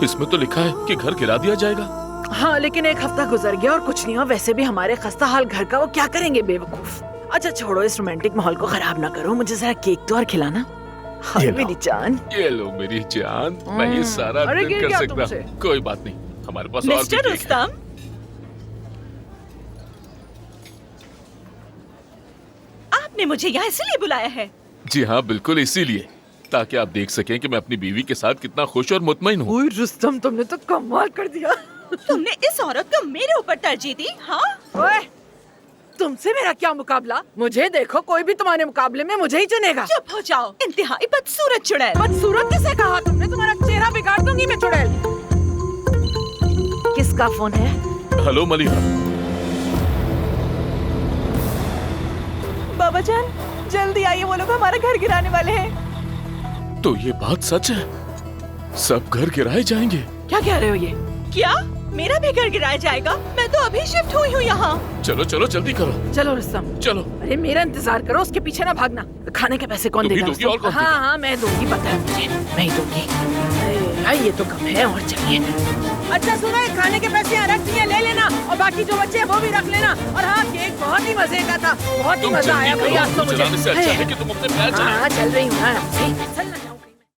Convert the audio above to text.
इसमें तो लिखा है कि घर गिरा दिया जाएगा। हाँ, लेकिन एक हफ्ता गुजर गया और कुछ नहीं हुआ। वैसे भी हमारे खस्ता हाल घर का वो क्या करेंगे बेवकूफ। अच्छा छोड़ो, इस रोमांटिक माहौल को खराब ना करो। मुझे जरा केक तो और खिलाना। हाँ मेरी जान। ये लो मेरी जान, मैं ये सारा अरे दिन गिर कर गया सकता तुमसे। हूँ। कोई बात नहीं, हमारे पास और भी मिस्टर केक है। रुस्तम, आपने मुझे यहाँ इसलिए बुलाया है? जी हाँ, बिल्कुल इसीलिए, ताकि आप देख सकें कि मैं अपनी बीवी के साथ कितना खुश और मुतमईन हूँ। ओए रुस्तम, तुमने तो कमाल कर दिया। तुमने इस औरत को मेरे ऊपर तरजीह दी? हाँ, ओए, तुमसे मेरा क्या मुकाबला? मुझे देखो, कोई भी तुम्हारे मुकाबले में मुझे ही चुनेगा। चुप हो जाओ, इंतहाई बदसूरत चुड़ैल। बदसूरत किसे कहा तुमने? तुम्हारा चेहरा बिगाड़ दूंगी मैं चुड़ैल। किसका फोन है? हेलो मलिहा। बाबा जान, जल्दी आइए, वो लोग हमारा घर गिराने वाले हैं। तो ये बात सच है? सब घर गिराए जाएंगे? क्या कह रहे हो ये? क्या मेरा भी घर गिराया जाएगा? मैं तो अभी शिफ्ट हुई हूँ यहाँ। चलो चलो जल्दी करो। चलो रुस्तम, चलो। अरे मेरा इंतजार करो, उसके पीछे ना भागना। खाने के पैसे कौन तुम ही देगा? दोगी और कौन हाँ देगा? हाँ मैं दूंगी, पता है मुझे, मैं ही दूंगी। अरे यार, ये तो कम है, और चाहिए। अच्छा सुनो, ये खाने के पैसे यहाँ रख दिए, ले लेना, और बाकी जो बच्चे हैं वो भी रख लेना। और हाँ, केक बहुत ही मजे का था, बहुत ही तुम मजा जल्दी आया करो, भैया। आज तो तुम मुझे चलाने से अच्छा है कि तुम अपने पैर चलाओ। हाँ चल रही हूँ। हाँ, चल ना।